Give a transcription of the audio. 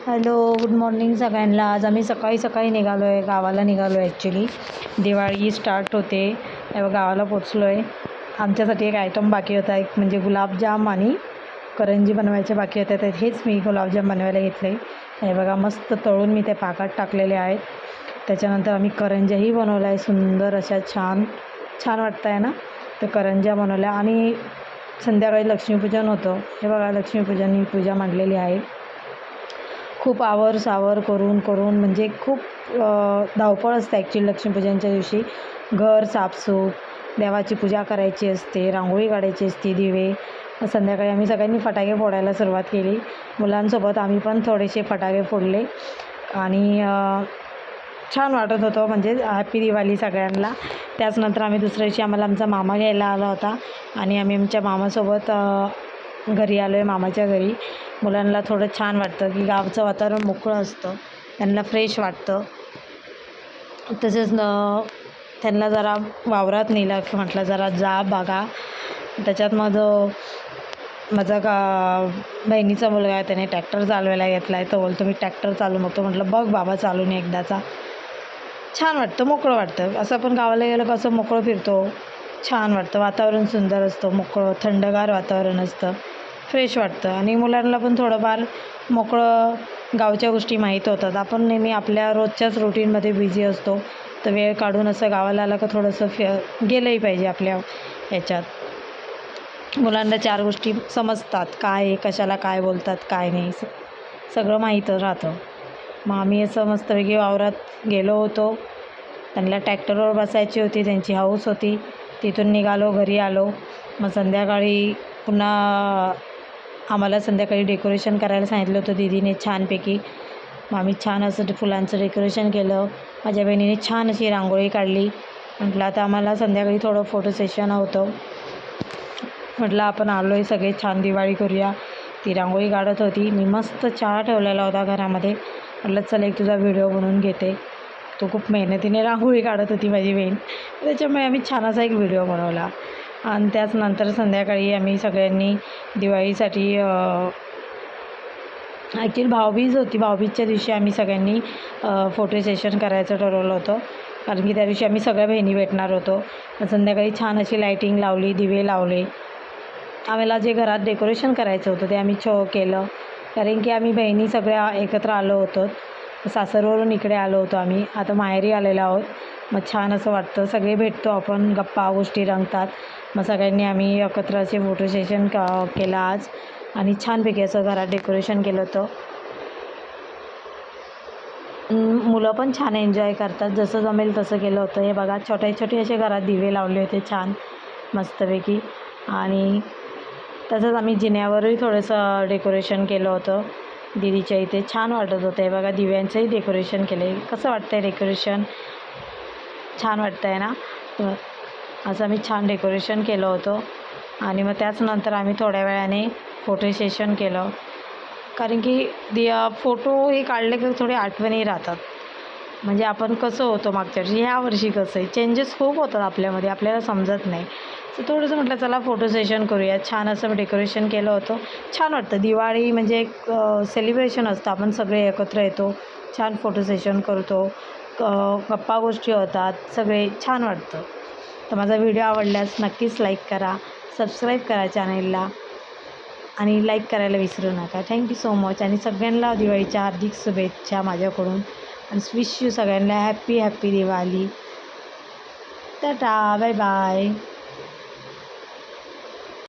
Hello, good morning सगळ्यांना. आज आम्ही सकाळी सकाळी निघालो आहे, गावाला निघालो आहे. ॲक्च्युली दिवाळी स्टार्ट होते तेव्हा गावाला पोचलो आहे. आमच्यासाठी एक आयटम बाकी होता, एक म्हणजे गुलाबजाम आणि करंजी बनवायचे बाकी होते. तर हेच मी गुलाबजाम बनवायला घेतले. हे बघा, मस्त तळून मी ते पाकात टाकलेले आहेत. त्याच्यानंतर आम्ही करंज्याही बनवल्या आहे, सुंदर अशा छान छान वाटत आहे ना. तर करंज्या बनवल्या आणि संध्याकाळी लक्ष्मीपूजन होतं. हे बघा, लक्ष्मीपूजन ही पूजा मांडलेली आहे. खूप आवर करून म्हणजे खूप धावपळ असते ॲक्च्युली लक्ष्मीपूजनच्या दिवशी. घर साफसूफ, देवाची पूजा करायची असते, रांगोळी काढायची असते, दिवे. संध्याकाळी आम्ही सगळ्यांनी फटाके फोडायला सुरुवात केली. मुलांसोबत आम्ही पण थोडेसे फटाके फोडले आणि छान वाटत होतं, म्हणजे हॅपी दिवाळी सगळ्यांना. त्याचनंतर आम्ही दुसऱ्या दिवशी आम्हाला आमचा मामा घ्यायला आला होता आणि आम्ही आमच्या मामासोबत घरी आलो आहे, मामाच्या घरी. मुलांना थोडं छान वाटतं की गावचं वातावरण मोकळं असतं, त्यांना फ्रेश वाटतं. तसेच त्यांना जरा वावरात नेलं की म्हटलं जरा जा बघा. त्याच्यात माझा बहिणीचा मुलगा आहे, त्याने ट्रॅक्टर चालवायला घेतला आहे. तो बोलतो मी ट्रॅक्टर चालू नको. म्हटलं बघ बाबा चालून एकदाचा. छान वाटतं, मोकळं वाटतं. असं आपण गावाला गेलं कसं मोकळं फिरतो, छान वाटतं. वातावरण सुंदर असतं, मोकळं थंडगार वातावरण असतं, फ्रेश वाटतं आणि मुलांना पण थोडंफार मोकळं गावच्या गोष्टी माहीत होतात. आपण नेहमी आपल्या रोजच्याच रुटीनमध्ये बिझी असतो, तर वेळ काढून असं गावाला आलं का थोडंसं गेलंही पाहिजे आपल्या ह्याच्यात. मुलांना 4 गोष्टी समजतात, काय आहे, कशाला काय बोलतात, काय नाही, सगळं माहीत राहतं. मग आम्ही असं मस्तपैकी वावरात गेलो होतो. त्यांना ट्रॅक्टरवर बसायची होती, त्यांची हौस होती. तिथून निघालो, घरी आलो. मग संध्याकाळी पुन्हा आम्हाला संध्याकाळी डेकोरेशन करायला सांगितलं होतं दीदीने छानपैकी. मग आम्ही छान असं फुलांचं डेकोरेशन केलं. माझ्या बहिणीने छान अशी रांगोळी काढली. म्हटलं आता आम्हाला संध्याकाळी थोडं फोटो सेशन होतं. म्हटलं आपण आलो आहे सगळे, छान दिवाळी करूया. ती रांगोळी काढत होती. मी मस्त चहा ठेवलेला होता घरामध्ये. म्हटलं चल एक तुझा व्हिडिओ बनवून घेते. तो खूप मेहनतीने रांगोळी काढत होती माझी बहीण, त्याच्यामुळे आम्ही छान असा एक व्हिडिओ बनवला. आणि त्याचनंतर संध्याकाळी आम्ही सगळ्यांनी दिवाळीसाठी ॲक्च्युली भाऊबीज होती. भाऊबीजच्या दिवशी आम्ही सगळ्यांनी फोटो सेशन करायचं ठरवलं होतं, कारण की त्या दिवशी आम्ही सगळ्या बहिणी भेटणार होतो. संध्याकाळी छान अशी लाईटिंग लावली, दिवे लावले. आम्हाला जे घरात डेकोरेशन करायचं होतं ते आम्ही केलं, कारण की आम्ही बहिणी सगळ्या एकत्र आलो होतो. सासरवरून इकडे आलो होतो आम्ही, आता माहेरी आलेलो आहोत. मग छान असं वाटतं, सगळे भेटतो आपण, गप्पा गोष्टी रंगतात. मग सगळ्यांनी आम्ही एकत्र असे फोटो सेशन केलं आज आणि छानपैकी असं घरात डेकोरेशन केलं होतं. मुलं पण छान एन्जॉय करतात, जसं जमेल तसं केलं होतं. हे बघा, छोटे छोटे असे घरात दिवे लावले होते छान मस्तपैकी. आणि तसंच आम्ही जिन्यावरही थोडंसं डेकोरेशन केलं होतं दीदीच्या इथे, छान वाटत होतं. हे बघा, दिव्यांचंही डेकोरेशन केलं आहे. कसं वाटतं आहे डेकोरेशन? छान वाटतं आहे ना. असं आम्ही छान डेकोरेशन केलं होतं. आणि मग त्याचनंतर आम्ही थोड्या वेळाने फोटो सेशन केलं, कारण की फोटो हे काढले की थोडे आठवणी राहतात. म्हणजे आपण कसं होतो मागच्या वर्षी, ह्या वर्षी कसं आहे, चेंजेस खूप होतात आपल्यामध्ये, आपल्याला समजत नाही. तर थोडंसं म्हटलं चला फोटो सेशन करूया. छान असं डेकोरेशन केलं होतं. छान वाटतं. दिवाळी म्हणजे एक सेलिब्रेशन असतं, आपण सगळे एकत्र येतो, छान फोटो सेशन करतो, गप्पा गोष्टी होतात, सगळे छान वाटतं. तर माझा व्हिडिओ आवडल्यास नक्कीच लाईक करा, सबस्क्राईब करा चॅनेलला आणि लाईक करायला विसरू नका. Thank you so much. आणि सगळ्यांना दिवाळीच्या हार्दिक शुभेच्छा माझ्याकडून. आणि विश यू सगळ्यांना happy Diwali. Tata, bye bye.